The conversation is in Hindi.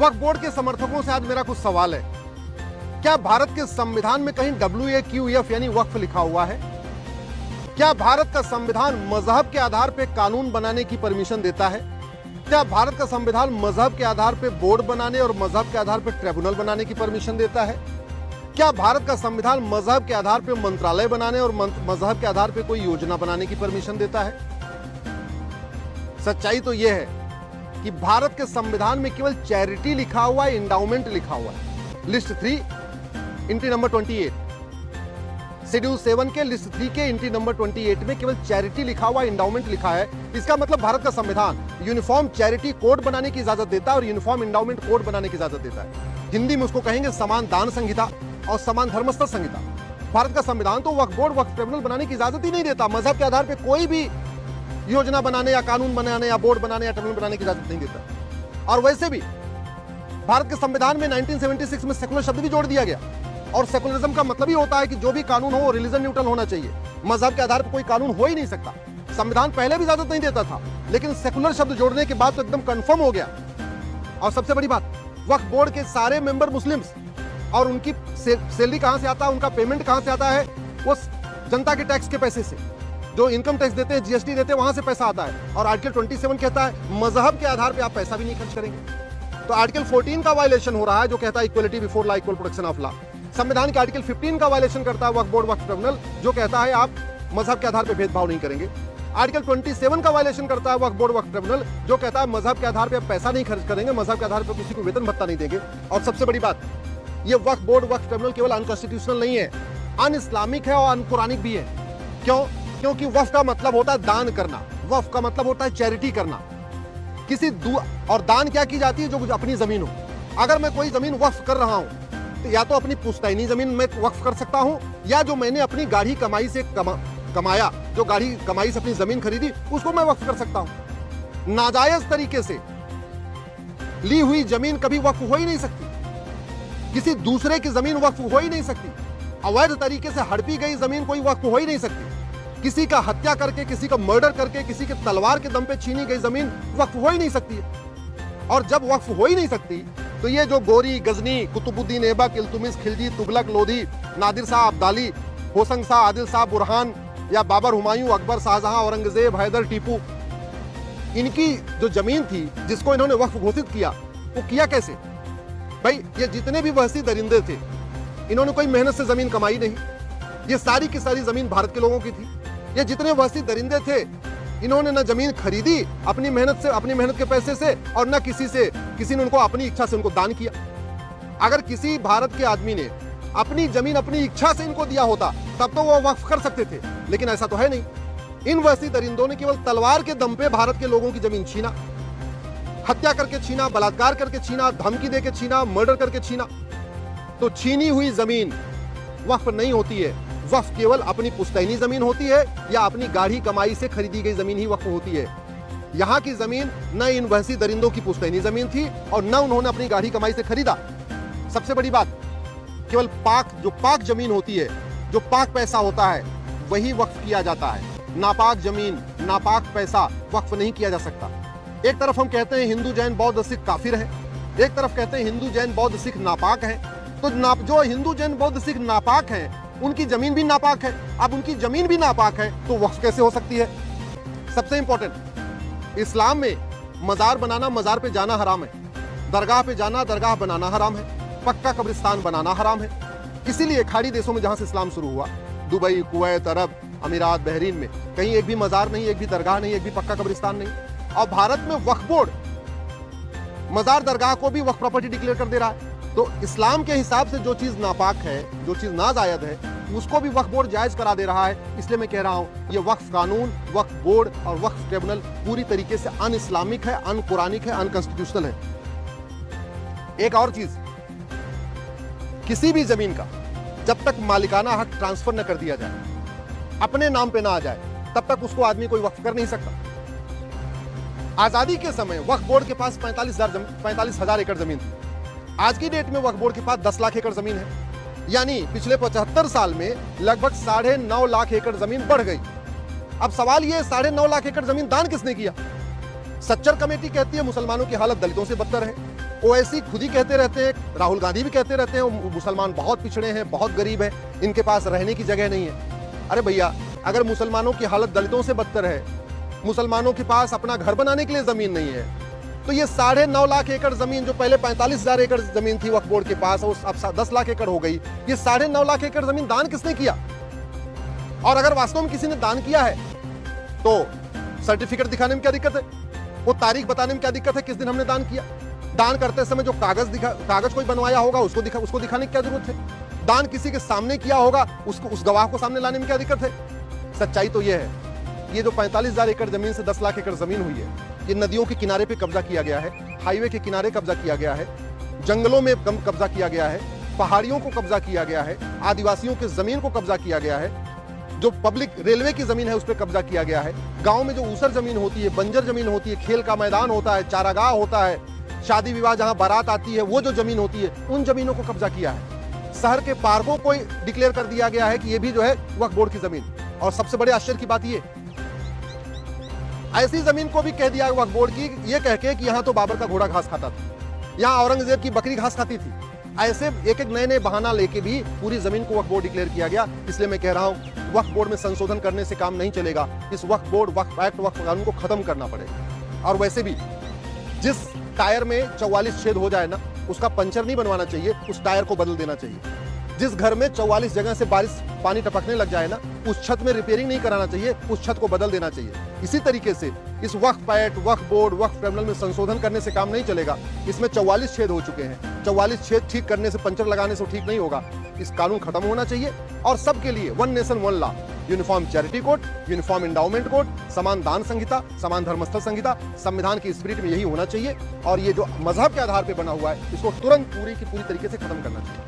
वक्फ बोर्ड के समर्थकों से आज मेरा कुछ सवाल है। क्या भारत के संविधान में कहीं WAQF यानी वक्फ लिखा हुआ है? क्या भारत का संविधान मजहब के आधार पर कानून बनाने की परमिशन देता है? क्या भारत का संविधान मजहब के आधार पर बोर्ड बनाने और मजहब के आधार पर ट्रिब्यूनल बनाने की परमिशन देता है? क्या भारत का संविधान मजहब के आधार पर मंत्रालय बनाने और मजहब के आधार पर कोई योजना बनाने की परमिशन देता है? सच्चाई तो यह है कि भारत के संविधान में केवल चैरिटी लिखा हुआ है, इंडाउमेंट लिखा हुआ है। लिस्ट 3 एंट्री नंबर 28, शेड्यूल 7 के लिस्ट 3 के एंट्री नंबर 28 में केवल चैरिटी लिखा हुआ, इंडाउमेंट लिखा है। इसका मतलब भारत का संविधान यूनिफॉर्म चैरिटी कोड बनाने की इजाजत देता है और यूनिफॉर्म इंडाउमेंट कोड बनाने की इजाजत देता है। हिंदी में उसको कहेंगे समान दान संहिता और समान धर्मस्तर संहिता। भारत का संविधान तो वक्फ बोर्ड, वक्फ ट्रिब्यूनल बनाने की इजाजत ही नहीं देता। मजहब के आधार पर कोई भी योजना बनाने या कानून बनाने या बोर्ड बनाने या ट्रिब्यूनल बनाने की इजाजत नहीं देता। और वैसे भी भारत के संविधान में 1976 में सेकुलर शब्द भी जोड़ दिया गया, और सेकुलरिज्म का मतलब ही होता है कि जो भी कानून हो वो रिलीजन न्यूट्रल होना चाहिए। मजहब के आधार पर कोई कानून हो ही नहीं सकता। संविधान पहले भी इजाजत नहीं देता था, लेकिन सेकुलर शब्द जोड़ने के बाद तो एकदम कंफर्म हो गया। और सबसे बड़ी बात, वक्फ बोर्ड के सारे मेंबर मुस्लिम्स, और उनकी सैलरी कहां से आता है, उनका पेमेंट कहां से आता है, वो जनता के टैक्स के पैसे से, जो इनकम टैक्स देते हैं, GST देते हैं, वहां से पैसा आता है। और आर्टिकल 27 कहता है मजहब के आधार पर आप पैसा भी नहीं खर्च करेंगे। तो आर्टिकल 14 का वायलेशन हो रहा है, जो कहता है equality before law, equal protection of law. संविधान के आर्टिकल 15 का वायलेशन करता है वक्फ बोर्ड, वक्फ ट्रिब्यूनल, जो कहता है आप मजहब के आधार पर भेदभाव नहीं करेंगे। आर्टिकल 27 का वायलेशन करता है वक्फ बोर्ड, वक्फ ट्रिब्यूनल, जो कहता है मजहब के आधार पर पैसा नहीं खर्च करेंगे, मजहब के आधार पर किसी को वेतन भत्ता नहीं देंगे। और सबसे बड़ी बात, ये वक्फ बोर्ड, वक्फ ट्रिब्यूनल केवल अनकॉन्स्टिट्यूशनल नहीं है, अन इस्लामिक है और अनकुरानिक भी है। क्यों? क्योंकि वक्फ का मतलब होता है दान करना, वक्फ का मतलब होता है चैरिटी करना। और दान क्या की जाती है? जो अपनी जमीन हो। अगर मैं कोई जमीन वक्फ कर रहा हूं तो या तो अपनी पुश्तैनी जमीन में वक्फ कर सकता हूं, या जो मैंने अपनी गाढ़ी कमाई से कमाया, जो गाढ़ी कमाई से अपनी जमीन खरीदी, उसको मैं वक्फ कर सकता हूं। नाजायज तरीके से ली हुई जमीन कभी वक्फ हो ही नहीं सकती। किसी दूसरे की जमीन वक्फ हो ही नहीं सकती। अवैध तरीके से हड़पी गई जमीन कोई वक्फ हो ही नहीं सकती। किसी का हत्या करके, किसी का मर्डर करके, किसी के तलवार के दम पे छीनी गई जमीन वक्फ हो ही नहीं सकती है। और जब वक्फ हो ही नहीं सकती, तो ये जो गोरी, गजनी, कुतुबुद्दीन ऐबक, इल्तुमिश, खिलजी, तुगलक, लोधी, नादिर शाह अब्दाली, होशंग शाह, आदिल शाह बुरहान, या बाबर, हुमायूं, अकबर, शाहजहां, औरंगजेब, हैदर, टीपू, इनकी जो जमीन थी जिसको इन्होंने वक्फ घोषित किया, वो किया कैसे? भाई, ये जितने भी वहशी दरिंदे थे, इन्होंने कोई मेहनत से जमीन कमाई नहीं। ये सारी की सारी जमीन भारत के लोगों की थी। ये जितने वहशी दरिंदे थे, इन्होंने न जमीन खरीदी अपनी मेहनत से, अपनी मेहनत के पैसे से, और न किसी ने उनको अपनी इच्छा से उनको दान किया। अगर किसी भारत के आदमी ने अपनी जमीन अपनी इच्छा से इनको दिया होता, तब तो वो वक्फ कर सकते थे, लेकिन ऐसा तो है नहीं। इन वहशी दरिंदों ने केवल तलवार के दम पे भारत के लोगों की जमीन छीना, हत्या करके छीना, बलात्कार करके छीना, धमकी देके छीना, मर्डर करके छीना। तो छीनी हुई जमीन वक्फ नहीं होती है। वक्फ केवल अपनी पुश्तैनी जमीन होती है, या अपनी गाढ़ी कमाई से खरीदी गई जमीन ही वक्फ होती है। यहाँ की जमीन न इन वहशी दरिंदों की पुश्तैनी जमीन थी, और न उन्होंने अपनी गाढ़ी कमाई से खरीदा। सबसे बड़ी बात, केवल पाक जमीन होती है, जो पाक पैसा होता है, वही वक्फ किया जाता है। नापाक जमीन, नापाक पैसा वक्फ नहीं किया जा सकता। एक तरफ हम कहते हैं हिंदू, जैन, बौद्ध, सिख काफिर है, एक तरफ कहते हैं हिंदू, जैन, बौद्ध, सिख नापाक है। तो जो हिंदू, जैन, बौद्ध, सिख नापाक है, उनकी जमीन भी नापाक है। अब उनकी जमीन भी नापाक है, तो वक्फ कैसे हो सकती है? सबसे इंपॉर्टेंट, इस्लाम में मजार बनाना, मजार पे जाना हराम है। दरगाह पे जाना, दरगाह बनाना हराम है। पक्का कब्रिस्तान बनाना हराम है। इसीलिए खाड़ी देशों में जहां से इस्लाम शुरू हुआ, दुबई, कुवैत, अरब अमीरात, बहरीन में कहीं एक भी मजार नहीं, एक भी दरगाह नहीं, एक भी पक्का कब्रिस्तान नहीं। और भारत में वक्फ बोर्ड मजार, दरगाह को भी वक्फ प्रॉपर्टी डिक्लेयर कर दे रहा है। तो इस्लाम के हिसाब से जो चीज नापाक है, जो चीज नाजायज है, उसको भी वक्फ बोर्ड जायज करा दे रहा है। इसलिए मैं कह रहा हूं, ये वक्फ कानून, वक्फ बोर्ड और वक्फ ट्रिब्यूनल पूरी तरीके से अन इस्लामिक है, अन कुरानिक है, अनकॉन्स्टिट्यूशनल है। एक और चीज, किसी भी जमीन का जब तक मालिकाना हक ट्रांसफर न कर दिया जाए, अपने नाम पे ना आ जाए, तब तक उसको आदमी कोई वक्फ कर नहीं सकता। आजादी के समय वक्फ बोर्ड के पास 45,000 एकड़ जमीन थी। आज की डेट में वक्फ बोर्ड के पास 10 लाख एकड़ जमीन है। यानी पिछले 75 साल में लगभग 9.5 लाख एकड़ जमीन बढ़ गई। अब सवाल यह, 9.5 लाख एकड़ जमीन दान किसने किया? सच्चर कमेटी कहती है मुसलमानों की हालत दलितों से बदतर है। ओवैसी खुद ही कहते रहते हैं, राहुल गांधी भी कहते रहते हैं मुसलमान बहुत पिछड़े हैं, बहुत गरीब हैं, इनके पास रहने की जगह नहीं है। अरे भैया, अगर मुसलमानों की हालत दलितों से बदतर है, मुसलमानों के पास अपना घर बनाने के लिए जमीन नहीं है, तो ये 9.5 लाख एकड़ जमीन जो पहले 45,000 एकड़ जमीन थी वक्फ बोर्ड के पास, अब 10 लाख एकड़ हो गई। ये 9.5 लाख एकड़ जमीन दान किसने किया? और अगर वास्तव में किसी ने दान किया है तो सर्टिफिकेट दिखाने में क्या दिक्कत है? वो तारीख बताने में क्या दिक्कत है किस दिन हमने दान किया? दान करते समय जो कागज कोई बनवाया होगा उसको दिखाने की क्या जरूरत है? दान किसी के सामने किया होगा उस गवाह को सामने लाने में क्या दिक्कत है? सच्चाई तो ये है, ये जो 45,000 एकड़ जमीन से 10 लाख एकड़ जमीन हुई है, ये नदियों के किनारे पे कब्जा किया गया है, हाईवे के किनारे कब्जा किया गया है, जंगलों में कब्जा किया गया है, पहाड़ियों को कब्जा किया गया है, आदिवासियों की जमीन को कब्जा किया गया है, जो पब्लिक रेलवे की जमीन है उस पर कब्जा किया गया है। गांव में जो ऊसर जमीन होती है, बंजर जमीन होती है, खेल का मैदान होता है, चारागाह होता है, शादी विवाह जहां बारात आती है, वो जो जमीन होती है, उन जमीनों को कब्जा किया है। शहर के पार्कों को डिक्लेयर कर दिया गया है कि ये भी जो है वक्फ बोर्ड की जमीन। और सबसे बड़े आश्चर्य की बात ये, ऐसी जमीन को भी कह दिया वक्फ बोर्ड की, ये कह के कि यहां तो बाबर का घोड़ा घास खाता था, यहां औरंगजेब की बकरी घास खाती थी। ऐसे एक एक नए बहाना लेके भी पूरी जमीन को वक्फ बोर्ड डिक्लेयर किया गया। इसलिए मैं कह रहा हूं, वक्फ बोर्ड में संशोधन करने से काम नहीं चलेगा। इस वक्फ बोर्ड, वक्फ एक्ट, वक्फ कानून को खत्म करना पड़ेगा। और वैसे भी जिस टायर में 44 छेद हो जाए ना, उसका पंचर नहीं बनवाना चाहिए, उस टायर को बदल देना चाहिए। जिस घर में 44 जगह से बारिश पानी टपकने लग जाए ना, उस छत में रिपेयरिंग नहीं कराना चाहिए, उस छत को बदल देना चाहिए। इसी तरीके से इस वक्फ एक्ट, वक्फ बोर्ड, वक्फ ट्रिब्यूनल में संशोधन करने से काम नहीं चलेगा। इसमें 44 छेद हो चुके हैं, 44 छेद ठीक करने से, पंचर लगाने से ठीक नहीं होगा। इस कानून खत्म होना चाहिए और सबके लिए one nation one law, uniform charity code, uniform endowment code, समान दान संहिता, समान धर्मस्थल संहिता, संविधान की स्पिरिट में यही होना चाहिए। और ये जो मजहब के आधार पर बना हुआ है, इसको तुरंत पूरी की पूरी तरीके से खत्म करना चाहिए।